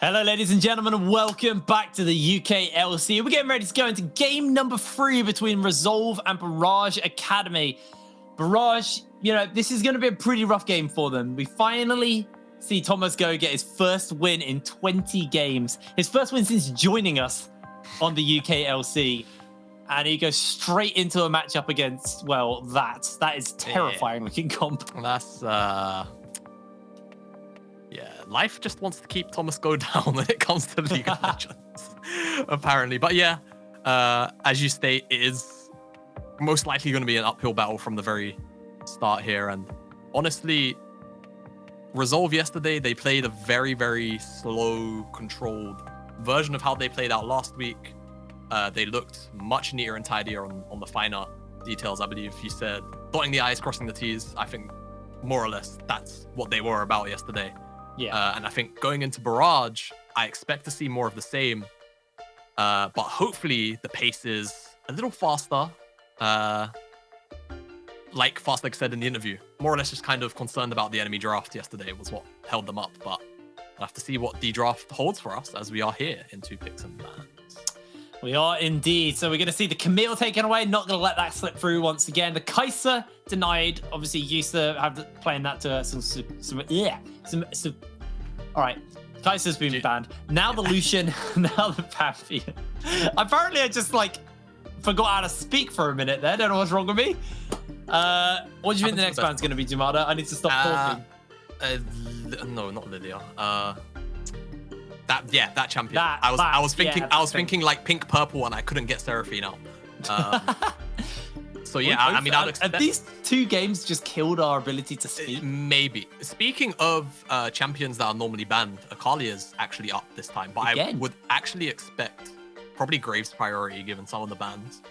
Hello, ladies and gentlemen, and welcome back to the UKLC. We're getting ready to go into game number 3 between Resolve and Barrage Academy. Barrage, this is going to be a pretty rough game for them. We finally see Thomas Go get his first win in 20 games. His first win since joining us on the UKLC. And he goes straight into a matchup against, well, that is terrifying looking comp. That's, yeah, life just wants to keep Thomas Go down when it comes to League of Legends, apparently. But yeah, as you state, it is most likely going to be an uphill battle from the very start here. And honestly, Resolve yesterday, they played a very, very slow, controlled version of how they played out last week. They looked much neater and tidier on the finer details. I believe you said dotting the I's, crossing the T's. I think more or less that's what they were about yesterday. Yeah. And I think going into Barrage, I expect to see more of the same. But hopefully the pace is a little faster. Like Fastleg said in the interview, more or less just kind of concerned about the enemy draft yesterday was what held them up. But we'll have to see what the draft holds for us as we are here in 2 picks and bans. We are indeed. So we're going to see the Camille taken away. Not going to let that slip through once again. The Kai'Sa denied. Obviously, used to have playing that to some. All right. Kai'Sa's been banned. Now the Lucian. Now the Pantheon. Apparently, I just forgot how to speak for a minute there. Don't know what's wrong with me. What do you think the next band's going to be, Jumada? I need to stop talking. No, not Lilia. That champion. I was thinking like pink purple, and I couldn't get Seraphine out. So yeah, I mean, I'd expect... Have these 2 games just killed our ability to speak? Maybe. Speaking of champions that are normally banned, Akali is actually up this time, but I would actually expect probably Graves priority given some of the bans.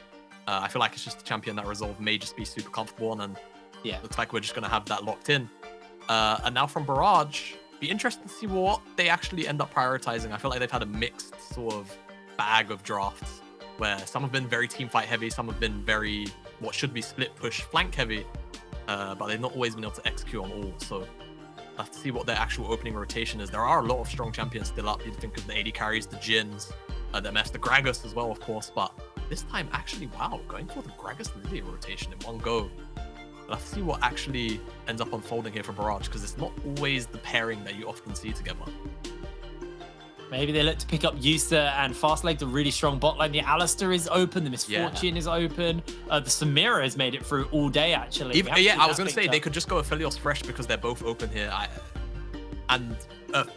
I feel like it's just a champion that Resolve may just be super comfortable on, and yeah, looks like we're just gonna have that locked in. And now from Barrage, be interesting to see what they actually end up prioritizing. I feel like they've had a mixed sort of bag of drafts where some have been very team fight heavy, some have been very what should be split push flank heavy, but they've not always been able to execute on all. So I have to see what their actual opening rotation is. There are a lot of strong champions still up. You think of the AD carries, the Jins, the MFs, the Gragas as well, of course. But this time, actually, wow, going for the Gragas Lilia rotation in one go. I'll have to see what actually ends up unfolding here for Barrage, because it's not always the pairing that you often see together. Maybe they look to pick up Yusa and Fastleg, the really strong bot lane. The Alistair is open, the Misfortune is open. The Samira has made it through all day, actually. I was going to say, they could just go Aphelios Fresh because they're both open here. And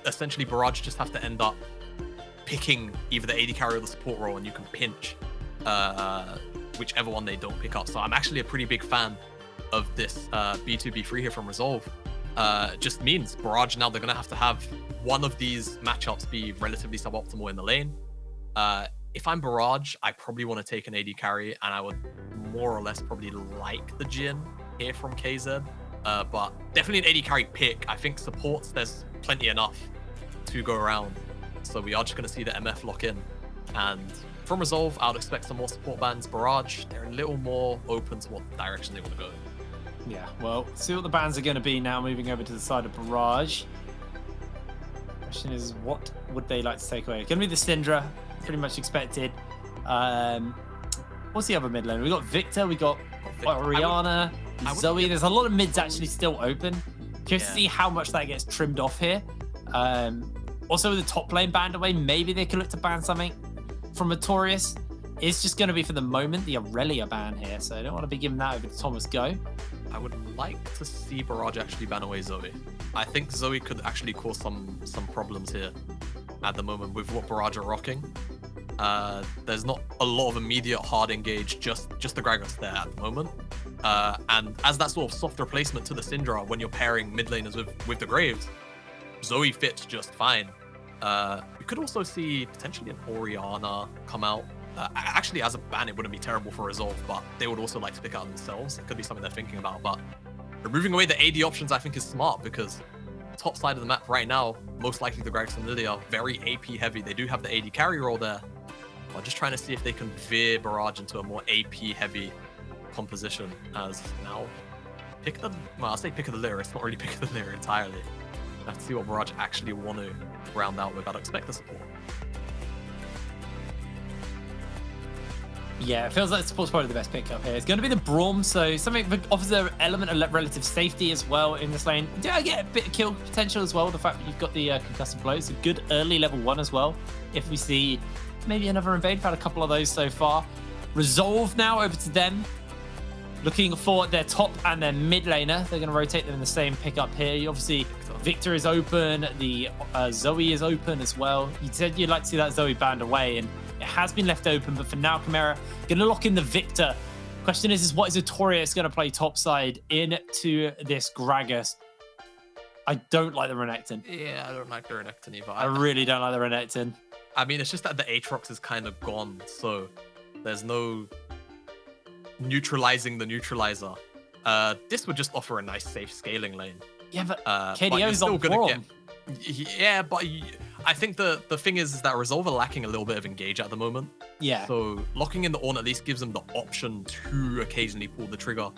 essentially, Barrage just have to end up picking either the AD carry or the support role, and you can pinch whichever one they don't pick up. So I'm actually a pretty big fan of this B2B3 here from Resolve. Just means Barrage now, they're going to have one of these matchups be relatively suboptimal in the lane. If I'm Barrage, I probably want to take an AD carry, and I would more or less probably like the Jhin here from KZ. But definitely an AD carry pick. I think supports, there's plenty enough to go around. So we are just going to see the MF lock in. And from Resolve, I would expect some more support bans. Barrage, they're a little more open to what direction they want to go. Yeah, well, see what the bans are going to be now, moving over to the side of Barrage. Question is, what would they like to take away? It's going to be the Syndra, pretty much expected. What's the other mid lane? We got Victor, we got Oriana, Zoe. There's a lot of mids actually still open. Curious to see how much that gets trimmed off here. Also, with the top lane banned away, maybe they could look to ban something from Notorious. It's just going to be, for the moment, the Aurelia ban here, so I don't want to be giving that over to Thomas Go. I would like to see Barrage actually ban away Zoe. I think Zoe could actually cause some problems here at the moment with what Barrage are rocking. There's not a lot of immediate hard engage, just the Gragas there at the moment. And as that sort of soft replacement to the Syndra when you're pairing mid laners with the Graves, Zoe fits just fine. We could also see potentially an Oriana come out. Actually, as a ban, it wouldn't be terrible for Resolve, but they would also like to pick out themselves. It could be something they're thinking about, but removing away the AD options, I think, is smart, because top side of the map right now, most likely the Gragas and Lilia are very AP heavy. They do have the AD carry role there. I'm just trying to see if they can veer Barrage into a more AP heavy composition, as now pick the, well, I'll say pick of the litter. It's not really pick of the litter entirely. have to see what Barrage actually want to round out with. I'd expect the support. Yeah, it feels like the support's probably the best pickup here. It's going to be the Braum, so something that offers an element of relative safety as well in this lane. Do I get a bit of kill potential as well? The fact that you've got the concussive blows, a good early level 1 as well. If we see maybe another invade, we've had a couple of those so far. Resolve now over to them. Looking for their top and their mid laner. They're going to rotate them in the same pickup here. You obviously, Victor is open. The Zoe is open as well. You said you'd like to see that Zoe banned away, and it has been left open. But for now, Chimera going to lock in the Victor. Question is what is Notorious going to play topside into this Gragas? I don't like the Renekton. Yeah, I don't like the Renekton either. I really don't like the Renekton. I mean, it's just that the Aatrox is kind of gone, so there's no neutralizing the neutralizer. This would just offer a nice safe scaling lane. Yeah, but KDO's on form. Yeah, but I think the thing is that Resolve are lacking a little bit of engage at the moment. Yeah. So locking in the Ornn at least gives them the option to occasionally pull the trigger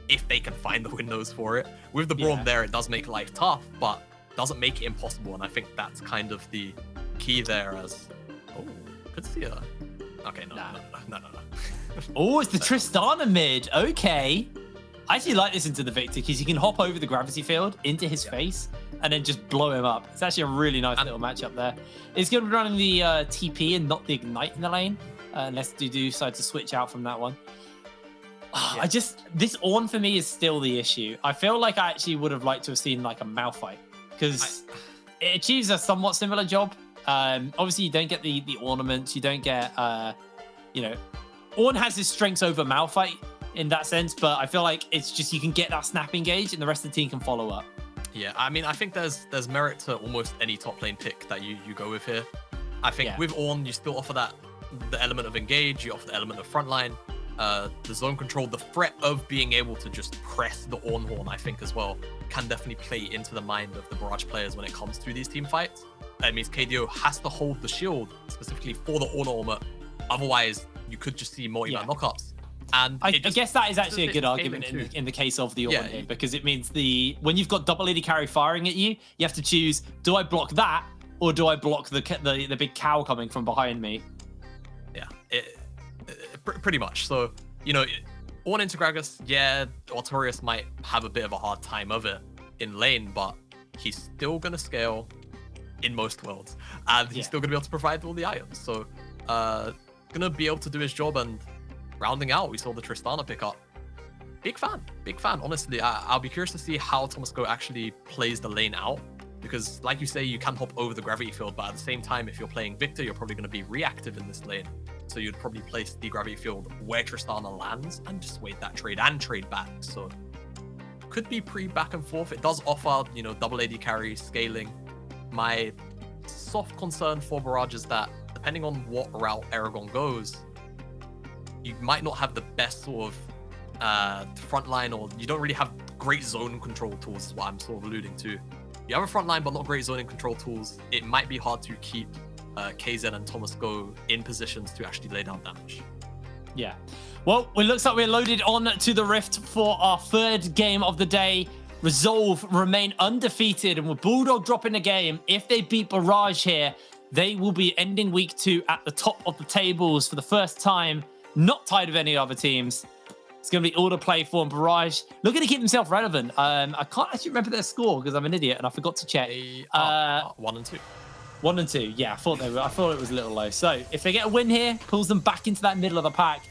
if they can find the windows for it. With the Braum there, it does make life tough, but doesn't make it impossible. And I think that's kind of the key there. As could see a. Okay, no. Oh, it's the Tristana mid. Okay. I actually like this into the Victor because you can hop over the gravity field into his face and then just blow him up. It's actually a really nice little matchup there. It's going to be running the TP and not the Ignite in the lane, unless you do decide to switch out from that one. This Ornn for me is still the issue. I feel like I actually would have liked to have seen like a Malphite because it achieves a somewhat similar job. Obviously, you don't get the ornaments. You don't get, Ornn has his strengths over Malphite in that sense, but I feel like it's just you can get that snap engage and the rest of the team can follow up. Yeah, I mean, I think there's merit to almost any top lane pick that you go with here. I think with Ornn, you still offer the element of engage, you offer the element of frontline, the zone control, the threat of being able to just press the Ornn horn, I think as well, can definitely play into the mind of the Barrage players when it comes to these team fights. It means KDO has to hold the shield specifically for the Ornn armor, otherwise you could just see more knockups. And I guess that is actually a good argument in the case of the Ornn here, because it means when you've got double AD carry firing at you, you have to choose, do I block that or do I block the big cow coming from behind me? Yeah, pretty much. So, Ornn into Gragas, Artorias might have a bit of a hard time of it in lane, but he's still going to scale in most worlds, and he's still going to be able to provide all the items. So, going to be able to do his job. And rounding out, we saw the Tristana pick up. Big fan, honestly. I'll be curious to see how Tomasco actually plays the lane out, because like you say, you can hop over the gravity field, but at the same time, if you're playing Victor, you're probably going to be reactive in this lane. So you'd probably place the gravity field where Tristana lands and just wait that trade and trade back. So could be pretty back and forth. It does offer, double AD carry scaling. My soft concern for Barrage is that depending on what route Aragon goes, you might not have the best sort of front line, or you don't really have great zone control tools, is what I'm sort of alluding to. You have a front line, but not great zoning control tools. It might be hard to keep KZ and Tomasco in positions to actually lay down damage. Yeah. Well, it looks like we're loaded on to the Rift for our third game of the day. Resolve remain undefeated, and with Bulldog dropping the game, if they beat Barrage here, they will be ending week 2 at the top of the tables for the first time, not tied with any other teams. It's going to be all to play for, and Barrage looking to keep himself relevant. I can't actually remember their score because I'm an idiot and I forgot to check. 1 and 2. 1 and 2. Yeah, I thought it was a little low. So if they get a win here, pulls them back into that middle of the pack.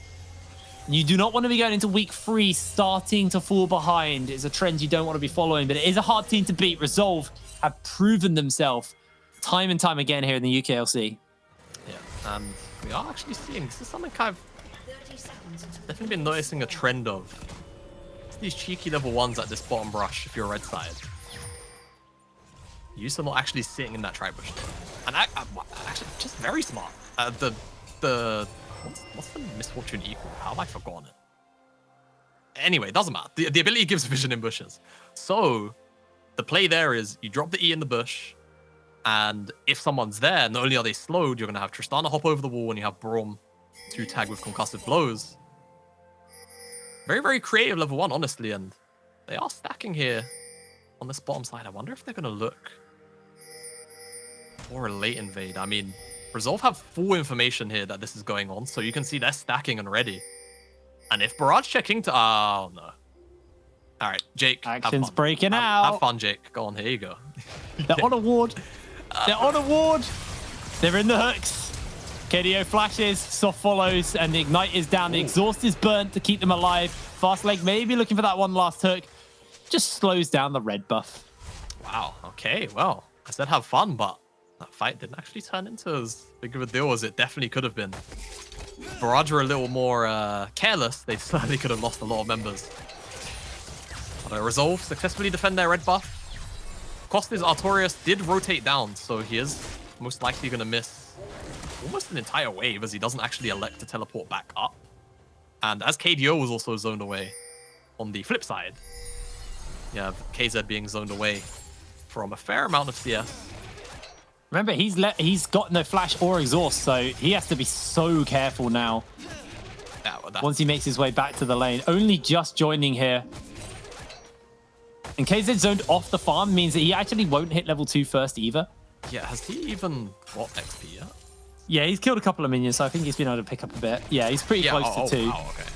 You do not want to be going into week 3 starting to fall behind. It's a trend you don't want to be following, but it is a hard team to beat. Resolve have proven themselves time and time again here in the UKLC. Yeah, and we are actually seeing, this is something I've definitely been noticing a trend of. It's these cheeky level 1s at this bottom brush if you're red side. You used to not actually sitting in that tri-bush. And actually, just very smart. What's the misfortune equal? How have I forgotten it? Anyway, it doesn't matter. The ability gives vision in bushes. So the play there is you drop the E in the bush, and if someone's there, not only are they slowed, you're going to have Tristana hop over the wall, and you have Braum to tag with concussive blows. Very, very creative level 1, honestly, and they are stacking here on this bottom side. I wonder if they're going to look for a late invade. I mean, Resolve have full information here that this is going on, so you can see they're stacking and ready. And if Barrage checking to... Oh, no. All right, Jake, action's breaking out. Have fun, Jake. Go on, here you go. They're on a ward. They're on a ward. They're in the hooks. KDO flashes, soft follows, and the ignite is down. The exhaust is burnt to keep them alive. Fast leg maybe looking for that one last hook. Just slows down the red buff. Wow, okay, well, I said have fun, but that fight didn't actually turn into as big of a deal as it definitely could have been. If Barrage were a little more careless, they certainly could have lost a lot of members. But Resolve successfully defend their red buff. Cost is Artorias did rotate down, so he is most likely going to miss almost an entire wave as he doesn't actually elect to teleport back up. And as KDO was also zoned away on the flip side, you have KZ being zoned away from a fair amount of CS. Remember, he's got no flash or exhaust, so he has to be so careful now. Yeah, well, once he makes his way back to the lane. Only just joining here. And KZ zoned off the farm means that he actually won't hit level 2 first either. Yeah, has he even got XP yet? Yeah, he's killed a couple of minions, so I think he's been able to pick up a bit. Yeah, he's pretty close to 2. Wow, okay.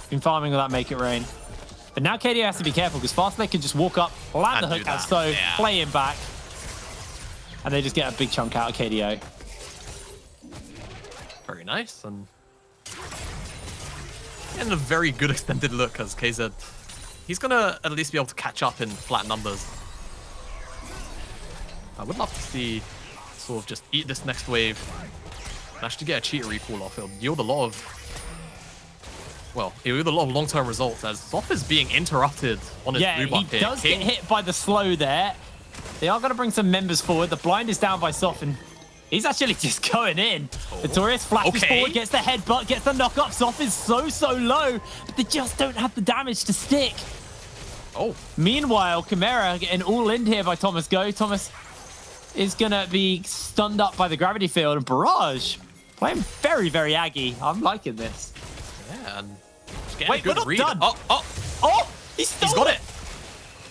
Been farming with that Make It Rain. But now KDO has to be careful because Fastlane can just walk up, land the hook, and so play him back. And they just get a big chunk out of KDO. Very nice. And a very good extended look as KZ. He's going to at least be able to catch up in flat numbers. I would love to see sort of just eat this next wave and actually get a cheater recall off. It'll yield a lot of, well, it'll yield a lot of long-term results as Soft is being interrupted on his blue buff here. He does get hit by the slow there. They are going to bring some members forward. The blind is down by Soft and he's actually just going in. Artorias flashes forward, gets the headbutt, gets the knock up. Soft is so low, but they just don't have the damage to stick. Meanwhile, Chimera getting all in here by Thomas Go. Thomas is going to be stunned up by the gravity field. And Barrage playing very, very aggy. I'm liking this. Yeah, and wait, we're not done. He's got it.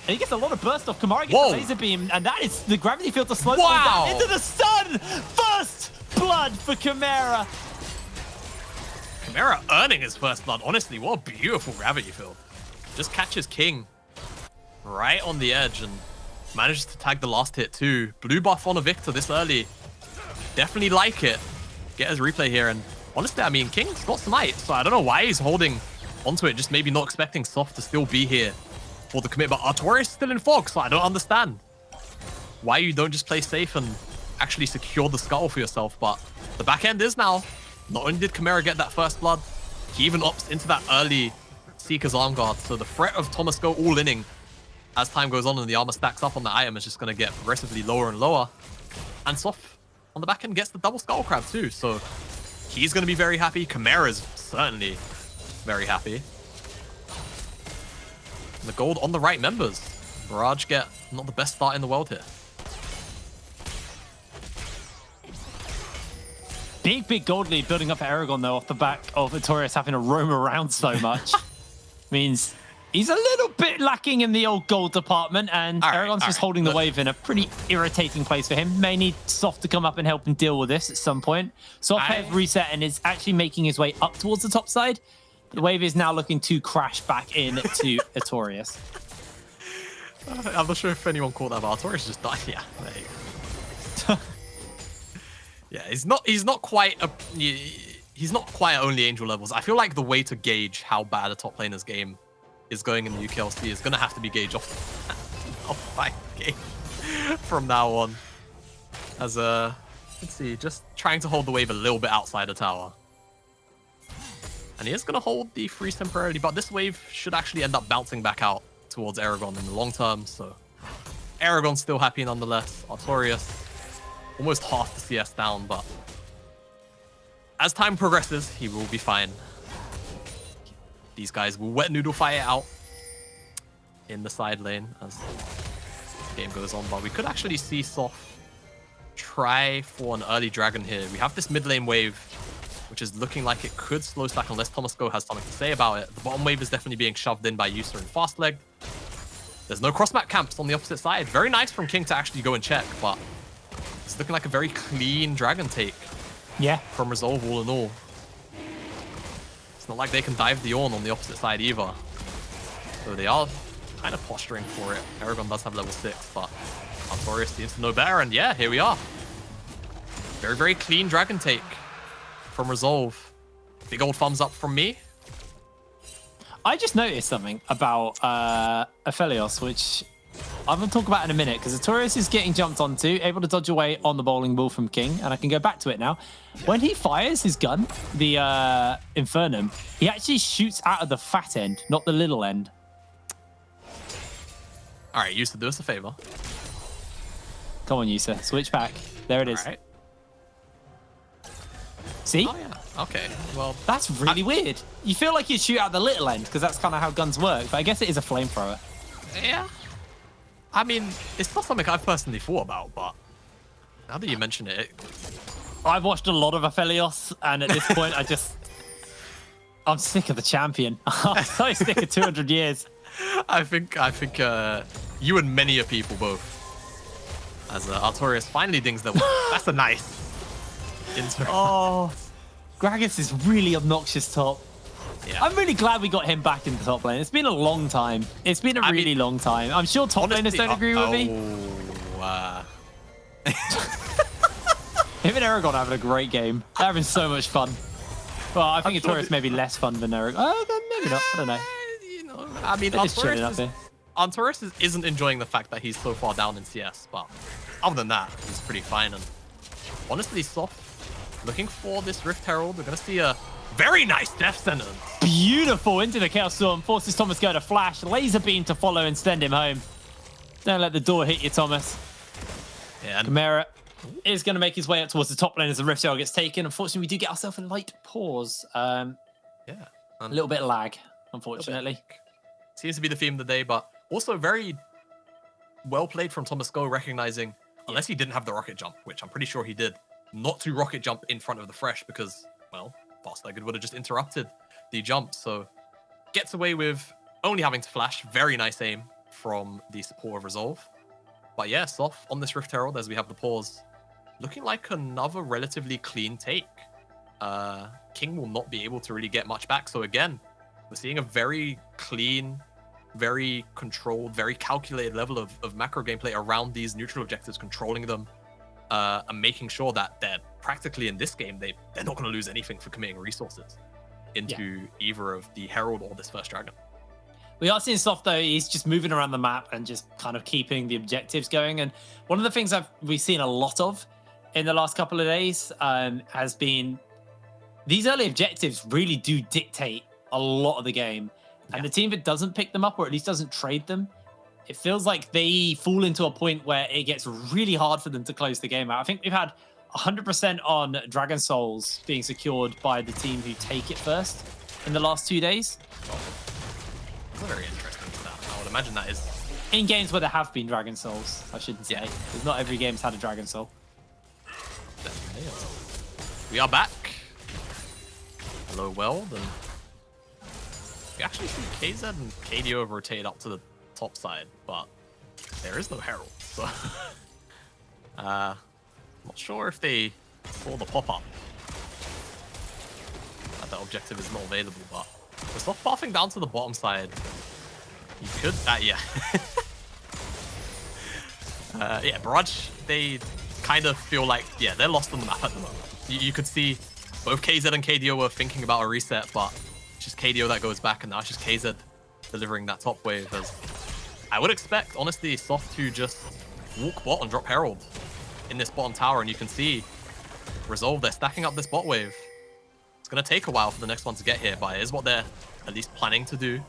And he gets a lot of burst off. Kamara gets a laser beam, and that is the gravity field to slow him down into the stun. First blood for Chimera. Chimera earning his first blood. Honestly, what a beautiful gravity field. Just catches King right on the edge and manages to tag the last hit too. Blue buff on a Victor this early. Definitely like it. Get his replay here. And honestly, I mean, King's got Smite, so I don't know why he's holding onto it. Just maybe not expecting Soft to still be here for the commit. But Artorias is still in Fog, so I don't understand why you don't just play safe and actually secure the scuttle for yourself. But the back end is now. Not only did Chimera get that first blood, he even opts into that early Seeker's Arm Guard. So the threat of Thomas Go all-inning as time goes on and the armor stacks up on the item is just going to get progressively lower and lower. And Soft on the back end gets the double Skull Crab too. So he's going to be very happy. Chimera's certainly very happy. The gold on the right members. Barrage get not the best start in the world here. Big gold lead building up for Aragon though off the back of Artorias having to roam around so much. Means he's a little bit lacking in the old gold department, and Aragon's just holding the wave in a pretty irritating place for him. May need Soft to come up and help him deal with this at some point. Soft has reset and is actually making his way up towards the top side. The wave is now looking to crash back in to Artorias. I'm not sure if anyone caught that, but Artorias just died. Yeah, there you go. Yeah, he's not quite only angel levels. I feel like the way to gauge how bad a top laner's game is going in the UKLC is going to have to be gauged off 5 from now on. As let's see, just trying to hold the wave a little bit outside the tower. And he is going to hold the freeze temporarily, but this wave should actually end up bouncing back out towards Aragon in the long term. So Aragon's still happy nonetheless. Artorias almost half the CS down, but as time progresses, he will be fine. These guys will wet noodle fight it out in the side lane as the game goes on, but we could actually see Soft try for an early dragon here. We have this mid lane wave, which is looking like it could slow stack unless Thomas Go has something to say about it. The bottom wave is definitely being shoved in by User and Fastleg. There's no cross-map camps on the opposite side. Very nice from King to actually go and check, but it's looking like a very clean Dragon take. Yeah. From Resolve all in all. It's not like they can dive the Ornn on the opposite side either. So they are kind of posturing for it. Aragon does have level 6, but Artorias seems to know better, and yeah, here we are. Very, very clean Dragon take from Resolve. Big old thumbs up from me. I just noticed something about Aphelios, which I'm going to talk about in a minute, because Artorias is getting jumped onto, able to dodge away on the bowling ball from King, and I can go back to it now. When he fires his gun, the Infernum, he actually shoots out of the fat end, not the little end. All right, Yusa, do us a favor. Come on, Yusa, switch back. There it is. All right. See? Oh, yeah. Okay, well... That's really weird. You feel like you'd shoot out the little end, because that's kind of how guns work, but I guess it is a flamethrower. Yeah. I mean, it's not something I've personally thought about, but now that you mention it... I've watched a lot of Aphelios, and at this point, I'm sick of the champion. I'm so sick of 200 years. I think you and many of people both. As Artorias finally dings the... That's a nice... Oh, Gragas is really obnoxious top. Yeah. I'm really glad we got him back in the top lane. It's been a long time. It's been a really long time. I'm sure top laners don't agree with me. Him and Aragon are having a great game. They're having so much fun. Well, I think Artorias may be less fun than Aragon. Maybe not. I don't know. You know, I mean, Artorias isn't enjoying the fact that he's so far down in CS, but other than that, he's pretty fine. And honestly, Soft looking for this Rift Herald. We're going to see a very nice Death Sentence. Beautiful into the Chaos Storm. Forces Thomas go to flash. Laser beam to follow and send him home. Don't let the door hit you, Thomas. Yeah. Chimera is going to make his way up towards the top lane as the Rift Herald gets taken. Unfortunately, we do get ourselves a light pause. A little bit of lag, unfortunately. Seems to be the theme of the day, but also very well played from Thomas Go, recognizing, unless he didn't have the rocket jump, which I'm pretty sure he did, not to rocket jump in front of the Fresh because, well, Fast-Legged would have just interrupted the jump. So gets away with only having to flash. Very nice aim from the support of Resolve. But yeah, Soft on this Rift Herald as we have the pause. Looking like another relatively clean take. King will not be able to really get much back. So again, we're seeing a very clean, very controlled, very calculated level of macro gameplay around these neutral objectives, controlling them. And making sure that they're practically in this game, they're not going to lose anything for committing resources into either of the Herald or this first Dragon. We are seeing Soft, though. He's just moving around the map and just kind of keeping the objectives going. And one of the things we've seen a lot of in the last couple of days has been these early objectives really do dictate a lot of the game. And the team that doesn't pick them up, or at least doesn't trade them, it feels like they fall into a point where it gets really hard for them to close the game out. I think we've had 100% on Dragon Souls being secured by the team who take it first in the last 2 days. That's a very interesting stat. I would imagine that is... In games where there have been Dragon Souls, I shouldn't say. Because not every game's had a Dragon Soul. Definitely. We are back. Hello, Weld. And we actually see KZ and KDO rotate up to the top side, but there is no Herald, so not sure if they saw the pop-up that the objective is not available, but we're still pathing down to the bottom side. You could yeah, Barrage, they kind of feel like, they're lost on the map at the moment. You could see both KZ and KDO were thinking about a reset, but it's just KDO that goes back, and now it's just KZ delivering that top wave. As I would expect, honestly, Soft to just walk bot and drop Herald in this bottom tower, and you can see Resolve, they're stacking up this bot wave. It's going to take a while for the next one to get here, but it is what they're at least planning to do.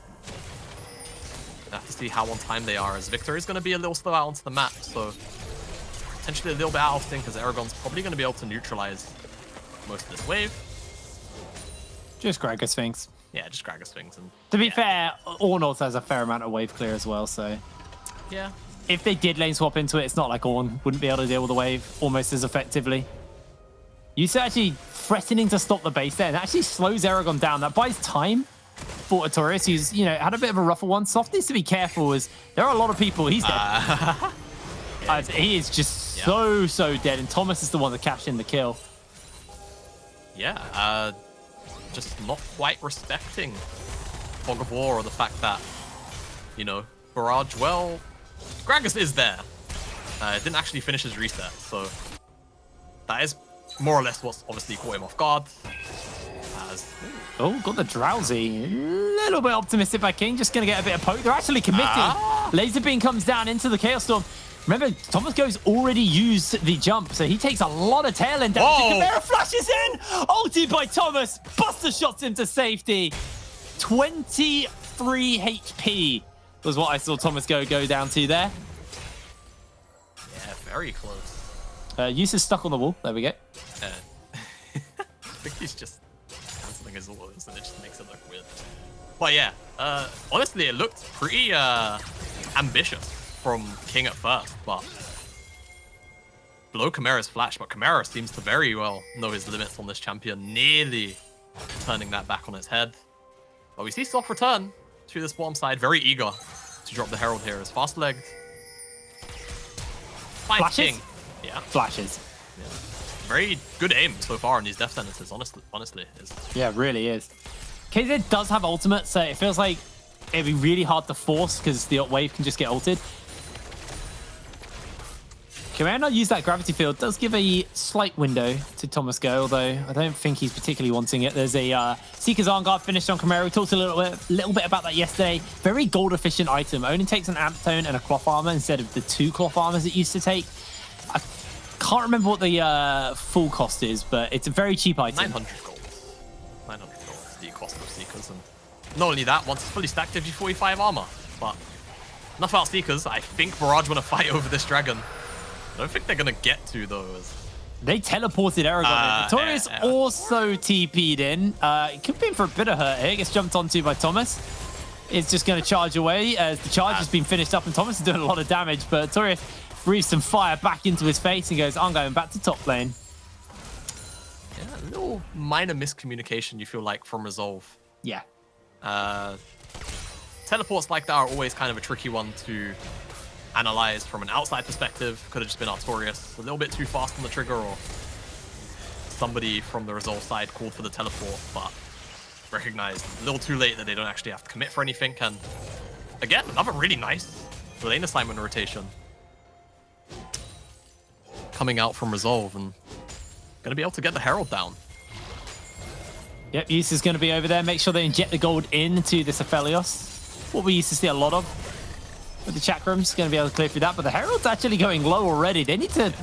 We have to see how on time they are, as Victor is going to be a little slow out onto the map, so potentially a little bit out of sync, as Aragon's probably going to be able to neutralize most of this wave. Just Gragas Sphinx. Yeah, just Gragas Sphinx. And to be fair, Ornn also has a fair amount of wave clear as well, so... Yeah. If they did lane swap into it, it's not like Ornn wouldn't be able to deal with the wave almost as effectively. Yusa actually threatening to stop the base there, and actually slows Aragon down. That buys time thought Artorias, who's, you know, had a bit of a rougher one. Soft needs to be careful as there are a lot of people. He's dead. He is just so dead. And Thomas is the one that cashed in the kill. Yeah, just not quite respecting Fog of War or the fact that, you know, Barrage, well, Gragas is there. It didn't actually finish his reset, so that is more or less what's obviously caught him off guard. Oh, got the Drowsy. A little bit optimistic by King, just going to get a bit of poke. They're actually committing. Laser Beam comes down into the Chaos Storm. Remember, Thomas Go's already used the jump, so he takes a lot of tail end damage. Chimera flashes in! Ulted by Thomas. Buster shots him to safety. 23 HP was what I saw Thomas Go down to there. Yeah, very close. Use is stuck on the wall. There we go. I think he's just cancelling his orders and it just makes it look weird. But yeah, honestly, it looked pretty ambitious from King at first, but below Chimera's flash. But Chimera seems to very well know his limits on this champion, nearly turning that back on its head. But we see Soft return to this bottom side, very eager to drop the Herald here as fast-legged. Flashes? King. Yeah. Flashes. Yeah. Very good aim so far on these death sentences, honestly. Yeah, it really is. KZ does have ultimate, so it feels like it'd be really hard to force because the wave can just get ulted. Chimera not use that gravity field does give a slight window to Thomas Go, although I don't think he's particularly wanting it. There's a Seeker's Arm Guard finished on Chimera. We talked a little bit about that yesterday. Very gold efficient item. Only takes an amp tone and a cloth armor instead of the 2 cloth armors it used to take. I can't remember what the full cost is, but it's a very cheap item. 900 gold. 900 gold is the cost of Seekers. And not only that, once it's fully stacked, gives you 45 armor. But enough about Seekers. I think Barrage want to fight over this dragon. I don't think they're going to get to those. They teleported Aragon in. Notorious also TP'd in. It could be in for a bit of hurt here. Gets jumped onto by Thomas. It's just going to charge away as the charge has been finished up and Thomas is doing a lot of damage. But Notorious breathes some fire back into his face and goes, I'm going back to top lane. Yeah, a little minor miscommunication, you feel like, from Resolve. Yeah. Teleports like that are always kind of a tricky one to analyze from an outside perspective. Could have just been Artorias a little bit too fast on the trigger, or somebody from the Resolve side called for the teleport, but recognized a little too late that they don't actually have to commit for anything. And again, another really nice lane assignment rotation coming out from Resolve, and going to be able to get the Herald down. Yep, Use is going to be over there. Make sure they inject the gold into this Aphelios. What we used to see a lot of with the chakrams. Going to be able to clear through that, but the Herald's actually going low already. They need to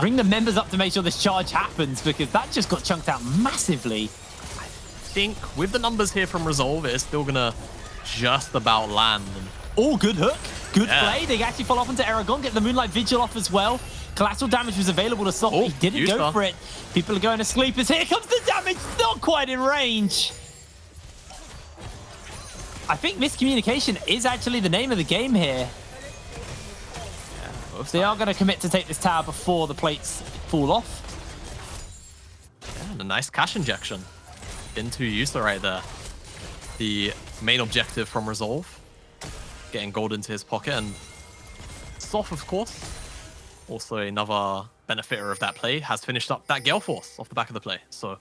bring the members up to make sure this charge happens, because that just got chunked out massively. I think with the numbers here from Resolve, it's still going to just about land. Oh, good hook. Good play. They actually fall off into Aragon, get the Moonlight Vigil off as well. Collateral damage was available to Soft. He didn't go for it. People are going to sleep as here comes the damage. Not quite in range. I think miscommunication is actually the name of the game here. Yeah, they are going to commit to take this tower before the plates fall off. Yeah, and a nice cash injection into Yusa right there. The main objective from Resolve. Getting gold into his pocket, and Soft, of course, also another benefiter of that play, has finished up that Gale Force off the back of the play. So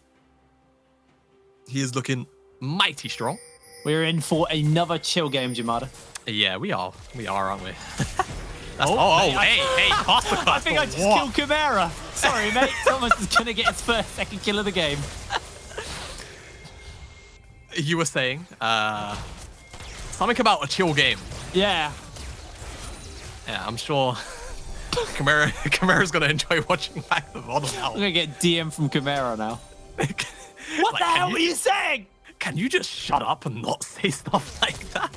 he is looking mighty strong. We're in for another chill game, Jamada. Yeah, we are. We are, aren't we? Hey, pass the cut. I think I just killed Chimera. Sorry, mate. Thomas is going to get his second kill of the game. You were saying something about a chill game. Yeah. Yeah, I'm sure Chimera's going to enjoy watching back the VOD now. I'm going to get DM from Chimera now. What the hell were you saying? Can you just shut up and not say stuff like that?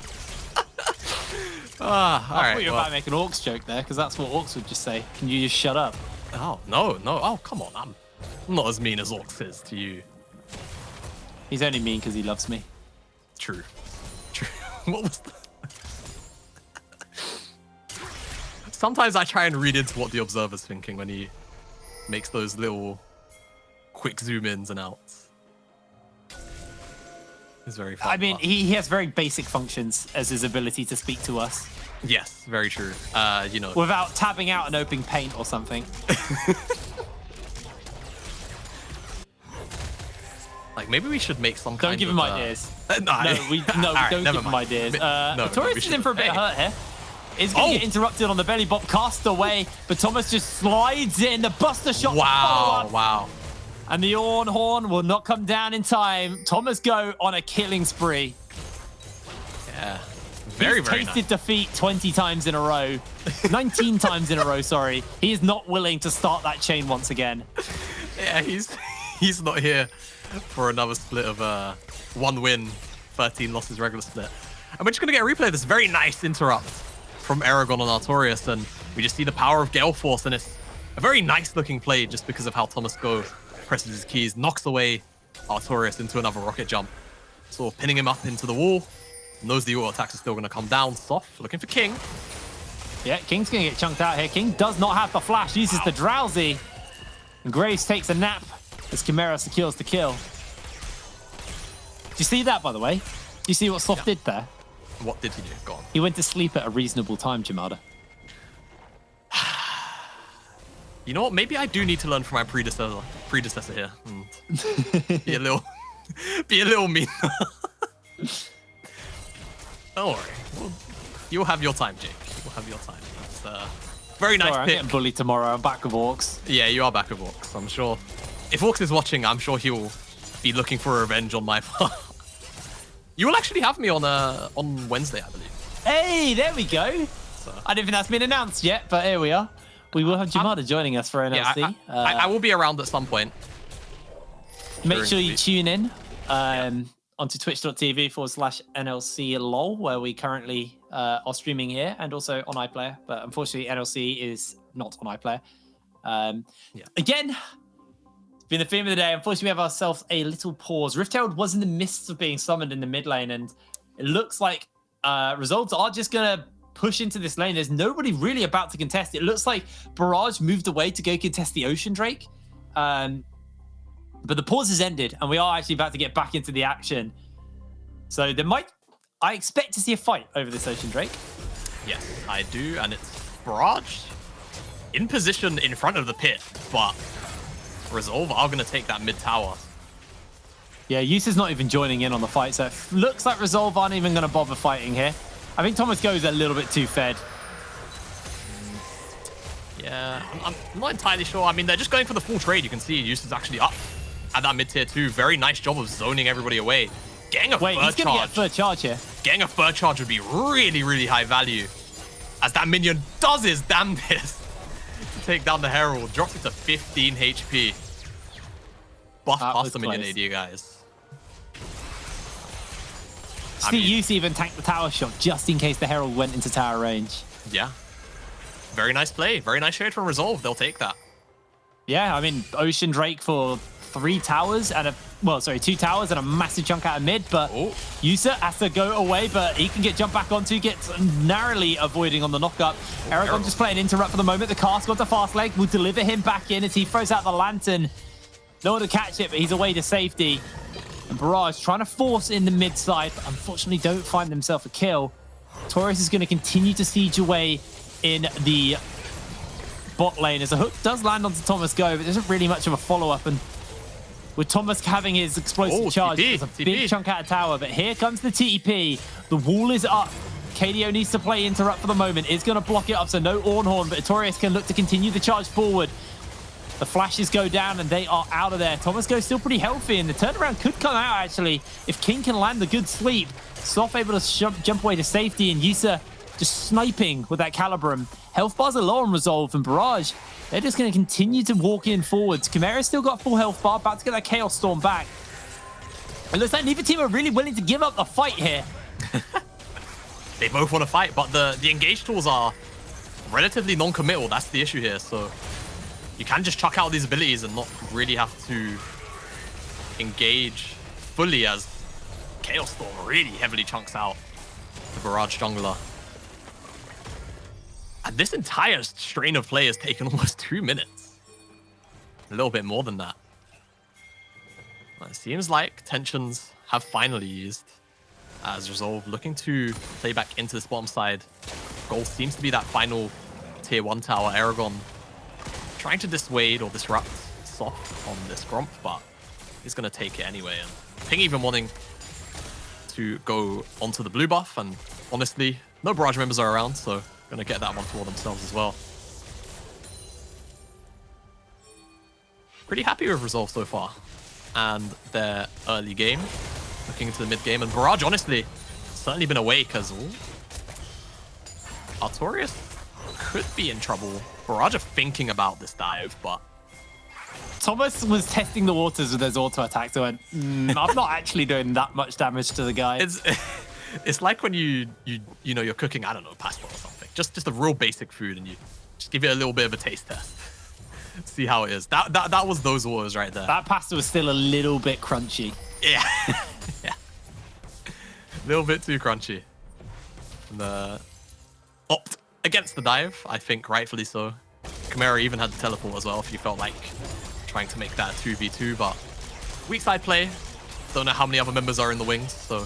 I thought you were about to make an Orcs joke there, because that's what Orcs would just say. Can you just shut up? Oh, no. Oh, come on. I'm not as mean as Orcs is to you. He's only mean because he loves me. True. What was that? Sometimes I try and read into what the observer's thinking when he makes those little quick zoom ins and outs. It's very fun. I mean, he has very basic functions as his ability to speak to us. Yes, very true. You know, without tabbing out and opening paint or something. Like maybe we should make some. Don't give him ideas. No, we don't give him ideas. Taurus is in for a bit of hurt here. Is going to get interrupted on the belly bop, cast away, but Thomas just slides in the buster shot. Wow. And the Orn Horn will not come down in time. Thomas go on a killing spree. Yeah. Very tasted nice. defeat 20 times in a row. 19 times in a row, sorry. He is not willing to start that chain once again. Yeah, he's not here for another split of 1 win, 13 losses regular split. And we're just going to get a replay of this very nice interrupt from Aragon on Artorias, and we just see the power of Gale Force, and it's a very nice looking play just because of how Thomas Go presses his keys, knocks away Artorias into another rocket jump, sort of pinning him up into the wall. Knows the auto attacks are still going to come down. Soft looking for King. Yeah, King's going to get chunked out here. King does not have the flash, uses the Drowsy. And Graves takes a nap as Chimera secures the kill. Do you see that, by the way? Do you see what Soft did there? What did he do? Go on. He went to sleep at a reasonable time, Jamada. You know what? Maybe I do need to learn from my predecessor here. And be a little mean. Don't worry. You'll have your time, Jake. You'll have your time. It's very nice pick. I'm getting bullied tomorrow. I'm back with Orcs. Yeah, you are back with Orcs. I'm sure. If Orcs is watching, I'm sure he'll be looking for revenge on my part. You will actually have me on Wednesday, I believe. Hey, there we go. So. I don't think that's been announced yet, but here we are. We will have Jamada joining us for NLC. Yeah, I will be around at some point. Make sure you tune in onto twitch.tv/NLC LOL, where we currently are streaming here and also on iPlayer. But unfortunately, NLC is not on iPlayer. Again, it's been the theme of the day. Unfortunately, we have ourselves a little pause. Rift Herald was in the midst of being summoned in the mid lane, and it looks like Resolved are just going to push into this lane. There's nobody really about to contest. It looks like Barrage moved away to go contest the Ocean Drake. But the pause has ended, and we are actually about to get back into the action. So I expect to see a fight over this Ocean Drake. Yes, I do, and it's Barrage in position in front of the pit, but Resolve are going to take that mid tower. Yeah, Use is not even joining in on the fight, so it looks like Resolve aren't even going to bother fighting here. I think Thomas goes a little bit too fed. Yeah, I'm not entirely sure. I mean, they're just going for the full trade. You can see Use is actually up at that mid tier 2. Very nice job of zoning everybody away. Getting a third charge. He's going to get a third charge here. Getting a third charge would be really, really high value, as that minion does his damnedest to take down the Herald. Drops it to 15 HP. Buff past the minion AD, guys. See, Use even tanked the tower shot just in case the Herald went into tower range. Yeah. Very nice play. Very nice trade from Resolve. They'll take that. Yeah, I mean, Ocean Drake for 2 towers and a massive chunk out of mid, but Yusa has to go away, but he can get jumped back onto, gets narrowly avoiding on the knockup. Aragon just playing interrupt for the moment. The cast got to fast leg, will deliver him back in as he throws out the lantern. No one to catch it, but he's away to safety. And Barrage trying to force in the mid side, but unfortunately don't find themselves a kill. Taurus is going to continue to siege away in the bot lane as a hook does land onto Thomas Go, but there isn't really much of a follow-up. And with Thomas having his explosive charge, there's a big chunk out of tower. But here comes the TEP. The wall is up. KDO needs to play interrupt for the moment. It's going to block it up, so no Ornhorn, but Artorias can look to continue the charge forward. The flashes go down and they are out of there. Thomas Go still pretty healthy, and the turnaround could come out actually if King can land a good sleep. Soft able to jump away to safety, and Yusa just sniping with that Calibrum. Health bars are low on Resolve, and Barrage, they're just going to continue to walk in forwards. Chimera's still got full health bar, about to get that Chaos Storm back. It looks like neither team are really willing to give up the fight here. They both want to fight, but the engage tools are relatively non-committal. That's the issue here, so you can just chuck out these abilities and not really have to engage fully, as Chaos Storm really heavily chunks out the Barrage jungler. And this entire strain of play has taken almost 2 minutes. A little bit more than that. It seems like tensions have finally used. As Resolve looking to play back into this bottom side. Goal seems to be that final tier 1 tower. Aragon trying to dissuade or disrupt Soft on this Gromp, but he's going to take it anyway. And Ping even wanting to go onto the blue buff, and honestly, no Barrage members are around, so going to get that one for themselves as well. Pretty happy with Resolve so far and their early game. Looking into the mid game, and Barrage honestly certainly been awake as well. Artorias could be in trouble. Barrage are thinking about this dive, but Thomas was testing the waters with his auto attack, so I'm not actually doing that much damage to the guy. It's like when you know you're cooking, I don't know, pasta or something, just a real basic food, and you just give it a little bit of a taste test. See how it is. That was those waters right there. That pasta was still a little bit crunchy. Yeah. Yeah. A little bit too crunchy. And opt against the dive, I think rightfully so. Chimera even had the teleport as well if you felt like trying to make that 2v2, but weak side play. Don't know how many other members are in the wings, so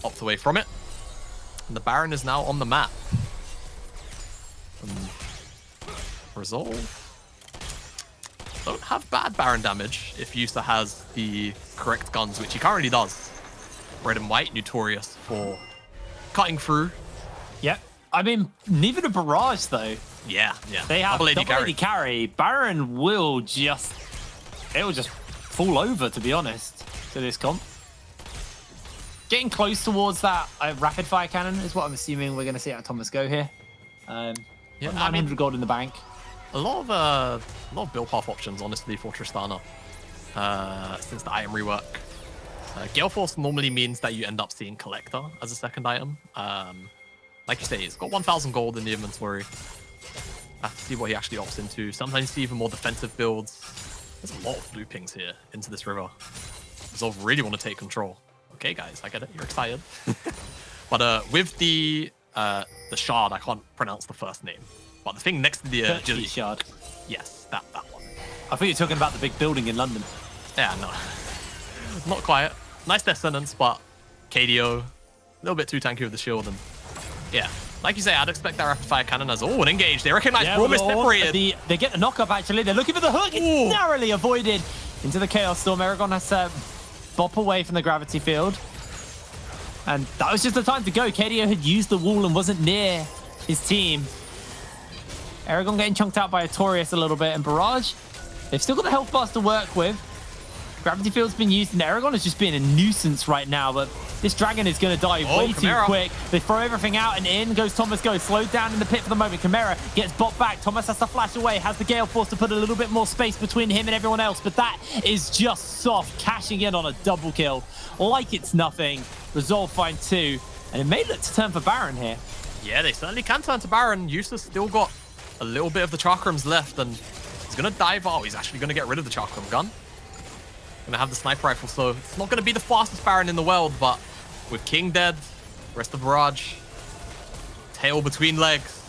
opt away from it. And the Baron is now on the map. Resolve don't have bad Baron damage if Yusa has the correct guns, which he currently does. Red and white, notorious for cutting through. Yep. I mean, neither do Barrage, though. Yeah. They have double AD carry. Baron will just... It will just fall over, to be honest, to this comp. Getting close towards that rapid fire cannon is what I'm assuming we're going to see out of Thomas Go here. Yeah, 900 gold in the bank. A lot of build path options, honestly, for Tristana. Since the item rework. Gale Force normally means that you end up seeing Collector as a second item. Like you say, it's got 1,000 gold in the inventory. I have to see what he actually opts into. Sometimes you see even more defensive builds. There's a lot of blue pings here into this river. Resolve really want to take control. Okay, guys, I get it. You're excited. But with the shard, I can't pronounce the first name. But the thing next to the agility shard. Yes, that one. I thought you were talking about the big building in London. Yeah, no. Not quite. Nice death sentence, but KDO, a little bit too tanky with the shield. And yeah, like you say, I'd expect that rapid fire cannon as an engage. They recognize Braum is separated. They get the knock-up, actually. They're looking for the hook. It's narrowly avoided into the Chaos Storm. Aragon has to bop away from the gravity field. And that was just the time to go. KDO had used the wall and wasn't near his team. Aragon getting chunked out by Artorias a little bit, and Barrage, they've still got the health bars to work with. Gravity field's been used, and Aragon is just being a nuisance right now, but this dragon is going to die way too quick. They throw everything out, and in goes Thomas Go. Slowed down in the pit for the moment. Chimera gets bot back. Thomas has to flash away, has the Gale Force to put a little bit more space between him and everyone else, but that is just Soft cashing in on a double kill like it's nothing. Resolve find 2, and it may look to turn for Baron here. Yeah, they certainly can turn to Baron. Yusa's still got a little bit of the Chakrams left, and he's going to dive. Oh, he's actually going to get rid of the Chakram gun. Going to have the sniper rifle, so it's not going to be the fastest Baron in the world, but with King dead, rest of Barrage, tail between legs,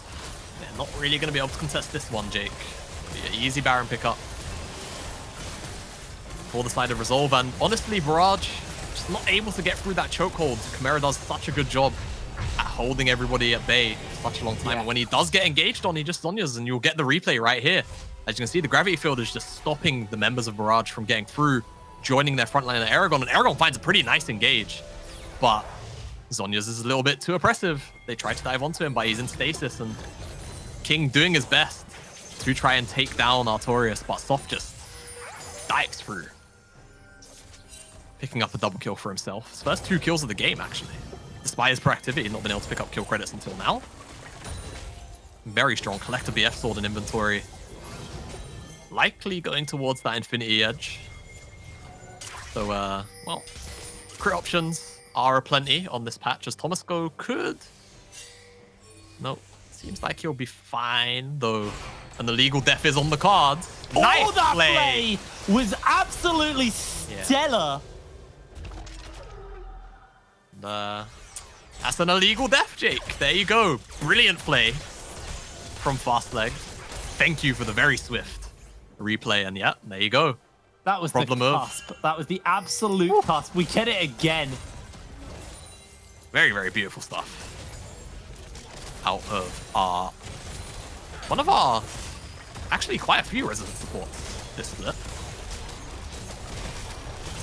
they're not really going to be able to contest this one, Jake. Be an easy Baron pickup for the side of Resolve, and honestly, Barrage just not able to get through that chokehold. Chimera does such a good job at holding everybody at bay for such a long time, and when he does get engaged on, he just Zhonya's, and you'll get the replay right here. As you can see, the gravity field is just stopping the members of Barrage from getting through, joining their front line at Aragon, and Aragon finds a pretty nice engage, but Zhonya's is a little bit too oppressive. They try to dive onto him, but he's in stasis, and King doing his best to try and take down Artorias, but Soft just dives through, picking up a double kill for himself. His first 2 kills of the game, actually. Despite his proactivity, not been able to pick up kill credits until now. Very strong Collector BF sword in inventory. Likely going towards that Infinity Edge. So, well, crit options are aplenty on this patch, as Thomas Go could... No, seems like he'll be fine, though. And the legal death is on the cards. Nice that play was absolutely stellar. That's an illegal death, Jake. There you go. Brilliant play from Fastleg. Thank you for the very swift replay, and yeah, there you go. That was Problem the of. cusp. That was the absolute cusp. We get it again. Very, very beautiful stuff. Out of our... One of our... Actually, quite a few resident supports this split.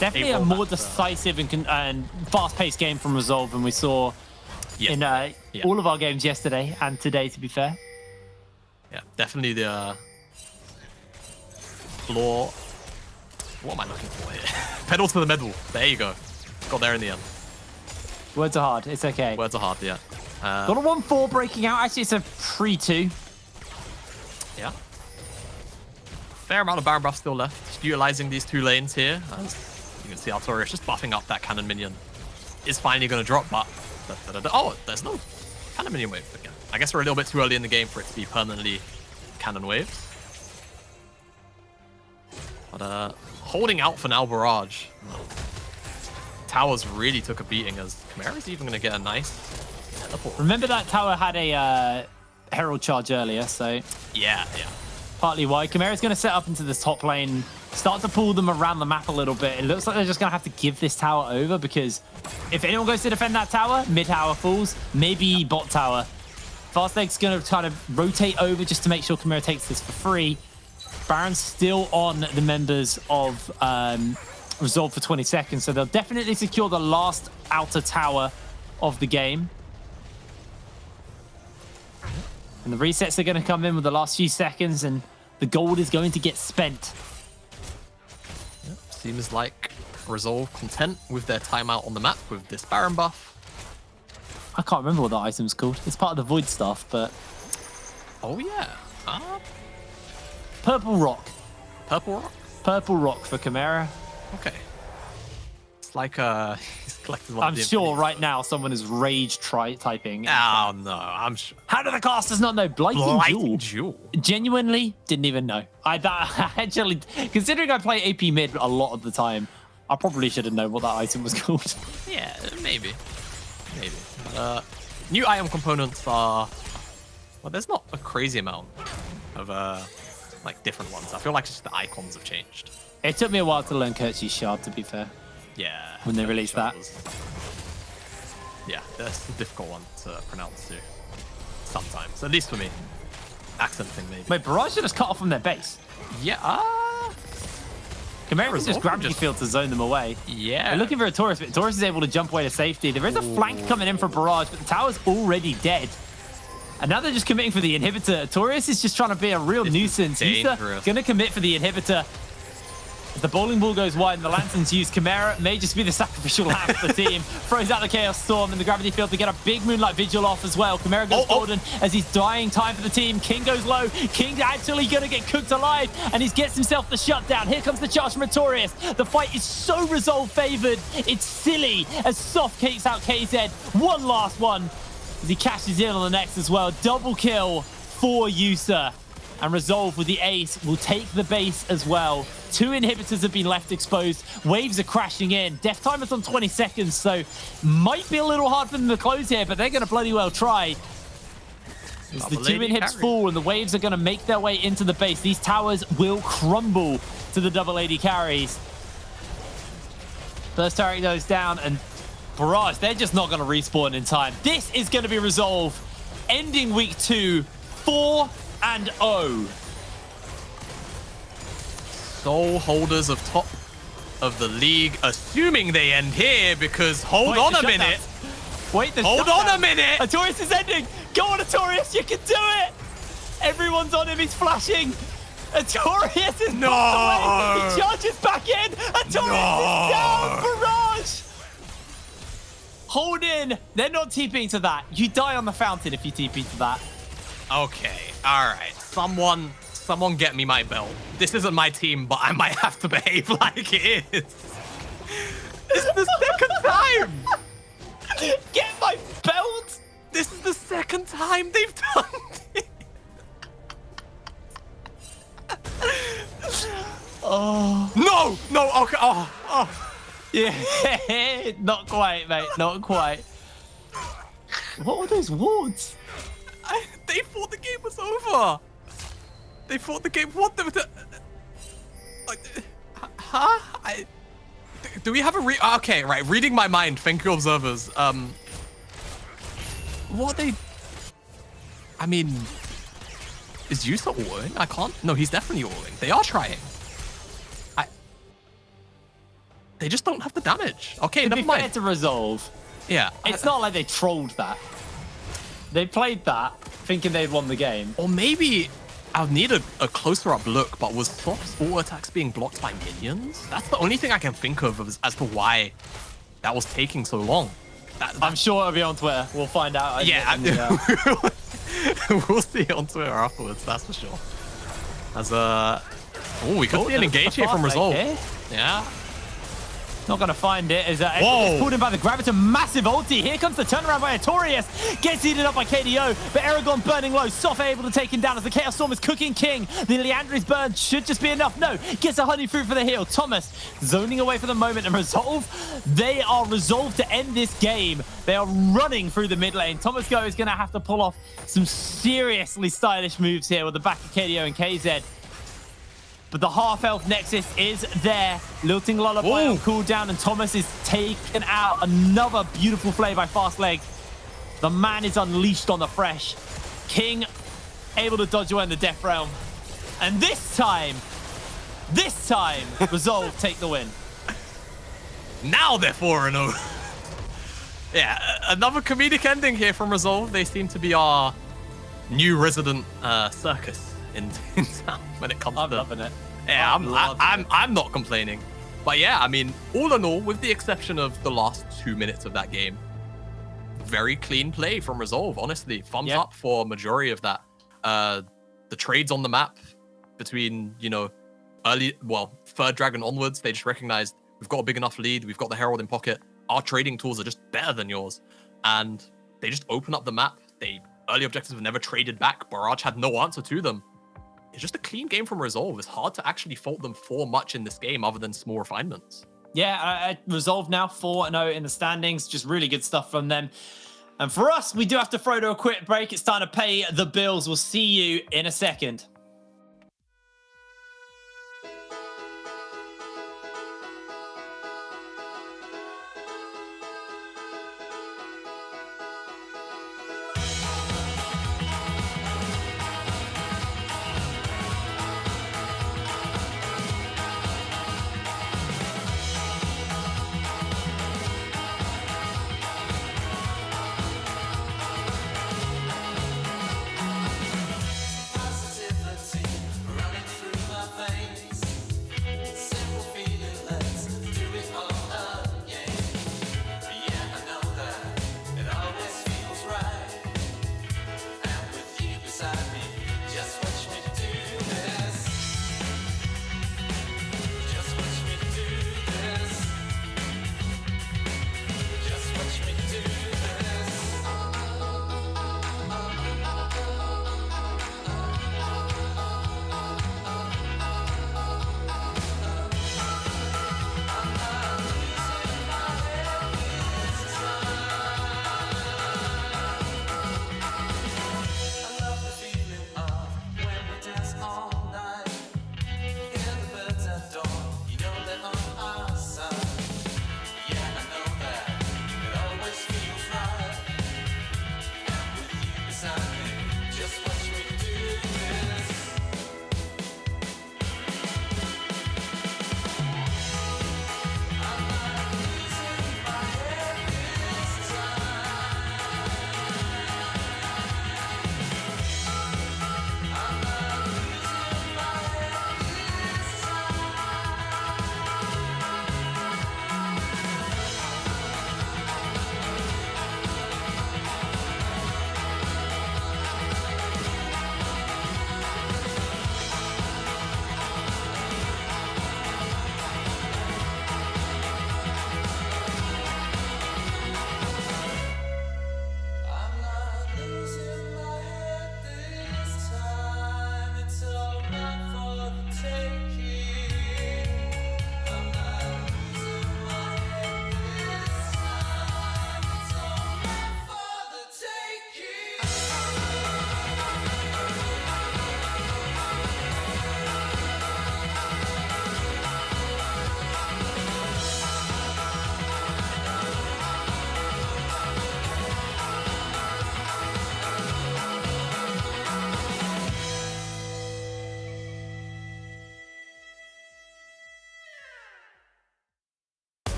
Definitely a more decisive and fast-paced game from Resolve than we saw in all of our games yesterday and today, to be fair. Yeah, definitely the floor. What am I looking for here? Pedal to the metal. There you go. Got there in the end. Words are hard. It's okay. Words are hard, yeah. Got a 1-4 breaking out. Actually, it's a 3-2. Yeah. Fair amount of Baron buff still left. Just utilizing these two lanes here. As you can see, Artorias just buffing up that cannon minion. Is finally going to drop, but... Oh, there's no cannon minion wave again. I guess we're a little bit too early in the game for it to be permanently cannon waves. But holding out for now, Barrage. Towers really took a beating as Chimera's even going to get a nice teleport. Remember that tower had a Herald charge earlier, so... Yeah. Partly why. Chimera's going to set up into this top lane, start to pull them around the map a little bit. It looks like they're just going to have to give this tower over because if anyone goes to defend that tower, mid tower falls, maybe bot tower. Fastleg's going to kind of rotate over just to make sure Chimera takes this for free. Baron's still on the members of Resolve for 20 seconds, so they'll definitely secure the last outer tower of the game. And the resets are going to come in with the last few seconds, and the gold is going to get spent. Yep. Seems like Resolve content with their timeout on the map with this Baron buff. I can't remember what that item's called. It's part of the Void stuff, but... Oh, yeah. Purple Rock. Purple Rock? Purple Rock for Chimera. Okay. It's like he's collected one. I'm sure right now someone is rage typing. Oh, no. I'm sure. How do the casters not know? Blighting Jewel. Genuinely didn't even know. I actually, considering I play AP mid a lot of the time, I probably should have known what that item was called. Yeah, maybe. New item components are... Well, there's not a crazy amount of like different ones. I feel like just the icons have changed. It took me a while to learn Kirchi's Shard, to be fair. Yeah. When they released that. Yeah, that's a difficult one to pronounce too. Sometimes, at least for me. Accent thing maybe. Wait, Barrage should just cut off from their base. Yeah. Chimera's just gravity field to zone them away. Yeah. They're looking for a Taurus, but Taurus is able to jump away to safety. There is a flank coming in for Barrage, but the tower's already dead. And now they're just committing for the inhibitor. Taurus is just trying to be a real nuisance. He's going to commit for the inhibitor. As the bowling ball goes wide and the lanterns used, Chimera may just be the sacrificial lamb for the team. Throws out the Chaos Storm and the gravity field to get a big Moonlight Vigil off as well. Chimera goes golden as he's dying time for the team. King goes low. King's actually going to get cooked alive and he gets himself the shutdown. Here comes the charge from Artorias. The fight is so Resolve favored. It's silly as Soft takes out KZ. One last one as he cashes in on the next as well. Double kill for Yusa. And Resolve with the ace will take the base as well. 2 inhibitors have been left exposed. Waves are crashing in. Death timer's on 20 seconds, so might be a little hard for them to close here, but they're going to bloody well try. As the 2 inhibs fall and the waves are going to make their way into the base. These towers will crumble to the double AD carries. First turret goes down, and Barrage, they're just not going to respawn in time. This is going to be Resolve ending week 2, 4-0. Sole holders of top of the league, assuming they end here, because hold on a minute. Hold on a minute. Artorias is ending. Go on, Artorias, you can do it. Everyone's on him. He's flashing. Artorias is away. He charges back in. Artorias is down. Barrage. Hold in. They're not TPing to that. You die on the fountain if you TP to that. Okay, all right. Someone get me my belt. This isn't my team, but I might have to behave like it is. This is the second time. Get my belt. This is the second time they've done it. Oh. No, okay. Oh. Yeah, not quite, mate. Not quite. What were those wards? They thought the game was over. They thought the game. What the? Do we have a okay, right, reading my mind, thank you, observers. What they... I mean, is Yusa auling? I can't... No, he's definitely auling. They are trying. They just don't have the damage. Okay, never mind. To be fair to Resolve, yeah, it's not like they trolled that. They played that thinking they'd won the game. Or maybe I'll need a closer up look, but was Soft's auto attacks being blocked by minions? That's the only thing I can think of as to why that was taking so long. I'm sure it'll be on Twitter. We'll find out. Yeah, we'll see it on Twitter afterwards, that's for sure. As we could see an engage here from Resolve. Yeah. Not going to find it. It's pulled in by the Graviton. Massive ulti. Here comes the turnaround by Artorias. Gets eaten up by KDO, but Aragon burning low. Soft able to take him down as the Chaos Storm is cooking King. The Leandri's burn should just be enough. No, gets a honey fruit for the heal. Thomas zoning away for the moment, and Resolve, they are resolved to end this game. They are running through the mid lane. Thomas Go is going to have to pull off some seriously stylish moves here with the back of KDO and KZ. But the half-elf Nexus is there. Lilting Lullaby on cooldown, and Thomas is taken out. Another beautiful play by Fast Legs. The man is unleashed on the fresh. King able to dodge away in the Death Realm. And this time, Resolve take the win. Now they're 4-0. Yeah, another comedic ending here from Resolve. They seem to be our new resident circus in town when it comes to... I'm loving it. Yeah, I'm not complaining. But yeah, I mean, all in all, with the exception of the last 2 minutes of that game, very clean play from Resolve, honestly. Thumbs up for majority of that. The trades on the map between, you know, third Dragon onwards, they just recognized we've got a big enough lead, we've got the Herald in pocket, our trading tools are just better than yours. And they just open up the map. Early objectives have never traded back. Barrage had no answer to them. It's just a clean game from Resolve. It's hard to actually fault them for much in this game other than small refinements. Yeah, Resolve now 4-0 in the standings. Just really good stuff from them. And for us, we do have to throw to a quick break. It's time to pay the bills. We'll see you in a second.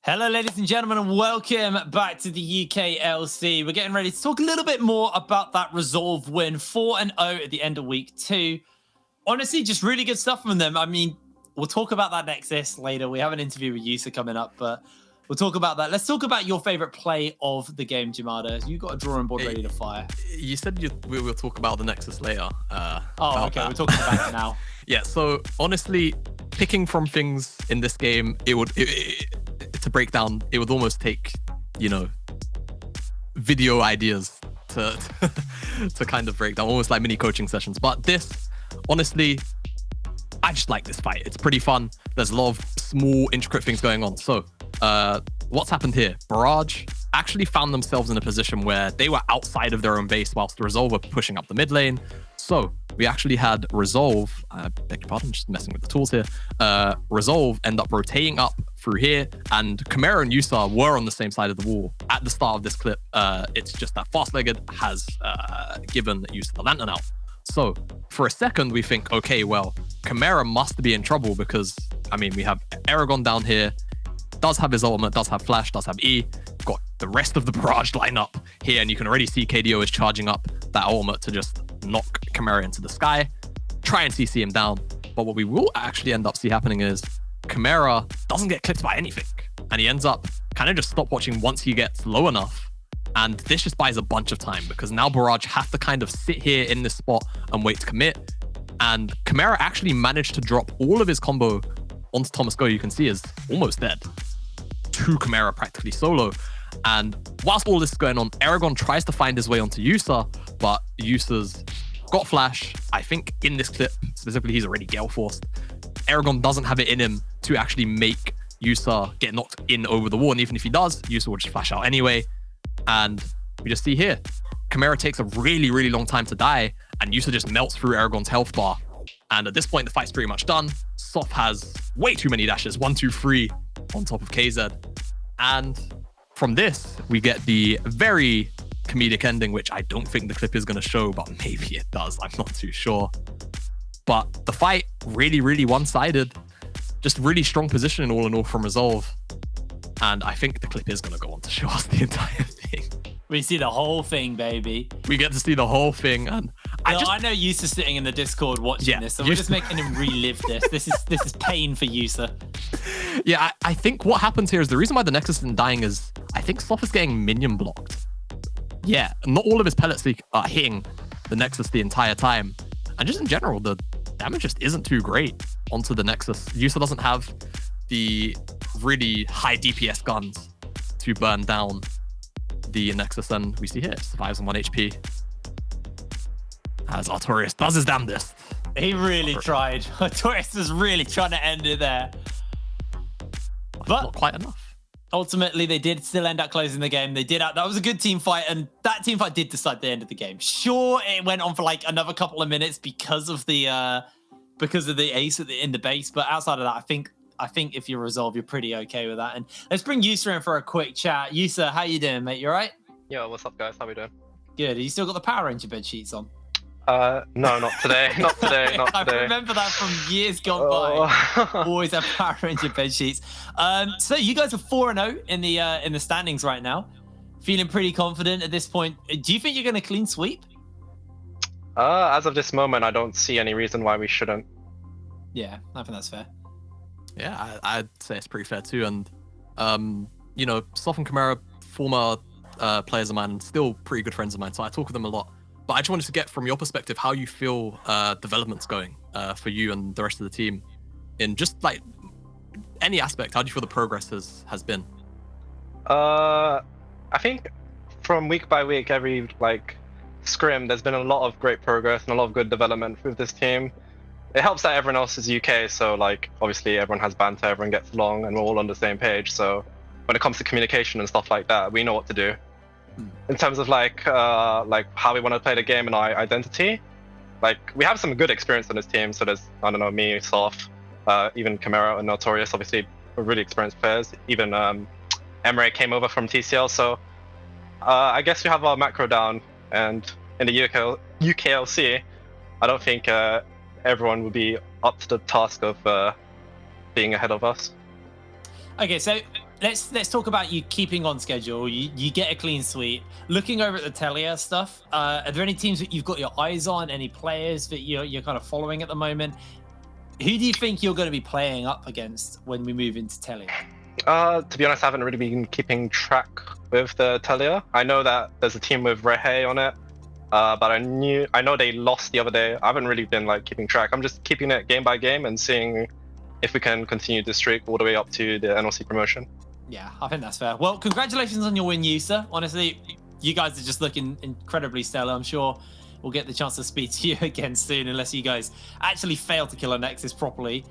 Hello, ladies and gentlemen, and welcome back to the UKLC. We're getting ready to talk a little bit more about that Resolve win, 4-0 at the end of week 2. Honestly, just really good stuff from them. I mean, we'll talk about that Nexus later. We have an interview with Yusa coming up, but we'll talk about that. Let's talk about your favorite play of the game, Jamada. You got a drawing board ready to fire. You said we will talk about the Nexus later. Okay, we're talking about it now. Yeah, so honestly, picking from things in this game, to break down, it would almost take, video ideas to kind of break down, almost like mini coaching sessions. But this, honestly, I just like this fight. It's pretty fun. There's a lot of small, intricate things going on. So what's happened here? Barrage actually found themselves in a position where they were outside of their own base whilst the Resolve were pushing up the mid lane. So we actually had Resolve, I beg your pardon, just messing with the tools here. Resolve end up rotating up through here, and Chimera and Yusa were on the same side of the wall. At the start of this clip, it's just that Fast-Legged has given Yusa the Lantern out. So for a second, we think, okay, well, Chimera must be in trouble because, I mean, we have Aragon down here, does have his ultimate, does have Flash, does have E, got the rest of the Barrage lineup here, and you can already see KDO is charging up that ultimate to just knock Chimera into the sky, try and CC him down. But what we will actually end up see happening is Chimera doesn't get clipped by anything, and he ends up kind of just stopwatching once he gets low enough. And this just buys a bunch of time because now Barrage have to kind of sit here in this spot and wait to commit. And Chimera actually managed to drop all of his combo onto Thomas Go. You can see is almost dead. 2 Chimera practically solo. And whilst all this is going on, Aragon tries to find his way onto Yusa, but Yusa's got Flash. I think in this clip, specifically, he's already Gale Forced. Aragon doesn't have it in him to actually make Yusa get knocked in over the wall. And even if he does, Yusa will just flash out anyway. And we just see here, Chimera takes a really, really long time to die, and Yusa just melts through Aragon's health bar. And at this point, the fight's pretty much done. Soft has way too many dashes, 1, 2, 3 on top of KZ. And from this, we get the very comedic ending, which I don't think the clip is going to show, but maybe it does. I'm not too sure. But the fight, really, really one-sided. Just really strong positioning all in all from Resolve. And I think the clip is going to go on to show us the entire thing. We see the whole thing, baby. We get to see the whole thing. And I know Yusa sitting in the Discord watching this, so we're just making him relive this. This is pain for Yusa. Yeah, I think what happens here is the reason why the Nexus isn't dying is I think Sloth is getting minion blocked. Yeah, not all of his pellets are hitting the Nexus the entire time. And just in general, the damage just isn't too great onto the Nexus. Yusa doesn't have the really high DPS guns to burn down the Nexus, and we see here, survives on 1 HP. As Artorias does his damnedest. He really tried. Artorias is really trying to end it there. But not quite enough. Ultimately, they did still end up closing the game. They did. That was a good team fight, and that team fight did decide the end of the game. Sure, it went on for like another couple of minutes because of the ace in the base, but outside of that, I think if you Resolve, you're pretty okay with that. And let's bring Yusa in for a quick chat. Yusa, how you doing, mate? You all right? Yo, what's up, guys? How we doing? Good. You still got the Power Ranger bed sheets on? No, not today. Not today. Not today. I remember that from years gone by. Always have Power Ranger bed sheets. So you guys are 4-0 in the standings right now. Feeling pretty confident at this point. Do you think you're going to clean sweep? As of this moment, I don't see any reason why we shouldn't. Yeah, I think that's fair. Yeah, I'd say it's pretty fair too. And, Sloth and Chimera, former players of mine, and still pretty good friends of mine, so I talk with them a lot. But I just wanted to get from your perspective how you feel development's going for you and the rest of the team in just like any aspect. How do you feel the progress has been? I think from week by week, every scrim, there's been a lot of great progress and a lot of good development with this team. It helps that everyone else is UK, so obviously everyone has banter, everyone gets along, and we're all on the same page. So when it comes to communication and stuff like that, we know what to do. In terms of how we want to play the game and our identity, we have some good experience on this team. So there's, I don't know, me, Soft, even Chimera and Notorious, obviously are really experienced players. Even Emre came over from TCL. So I guess we have our macro down, and in the UKLC, I don't think everyone will be up to the task of being ahead of us. Okay, so let's talk about you keeping on schedule. You get a clean sweep. Looking over at the Telia stuff, are there any teams that you've got your eyes on? Any players that you're kind of following at the moment? Who do you think you're going to be playing up against when we move into Telia? To be honest, I haven't really been keeping track with the Telia. I know that there's a team with Rehe on it, but I know they lost the other day. I haven't really been like keeping track. I'm just keeping it game by game and seeing if we can continue this streak all the way up to the NLC promotion. Yeah, I think that's fair. Well, congratulations on your win, Yusa. Honestly, you guys are just looking incredibly stellar. I'm sure we'll get the chance to speak to you again soon, unless you guys actually fail to kill a Nexus properly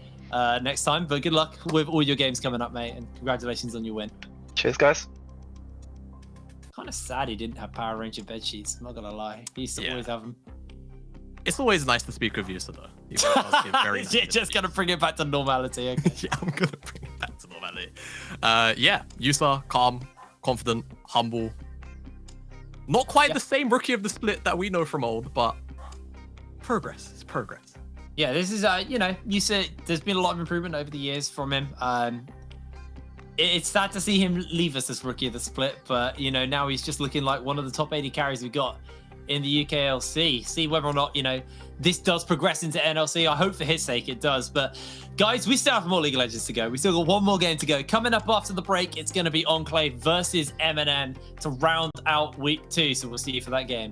next time. But good luck with all your games coming up, mate, and congratulations on your win. Cheers, guys. Kind of sad he didn't have Power Ranger bed sheets. I'm not gonna lie, he used to always have them. It's always nice to speak with you, so though. You're just gonna bring it back to normality. Okay? Yeah, I'm gonna bring it back to normality. Yeah, Yusa, calm, confident, humble. Not quite the same rookie of the split that we know from old, but progress. It's progress. Yeah, this is Yusa. There's been a lot of improvement over the years from him. It's sad to see him leave us as rookie of the split, but now he's just looking like one of the top 80 carries we got in the UKLC. See whether or not this does progress into NLC. I hope for his sake it does. But guys, we still have more League of Legends to go. We still got one more game to go. Coming up after the break, it's going to be Enclave versus M&M to round out week 2. So we'll see you for that game.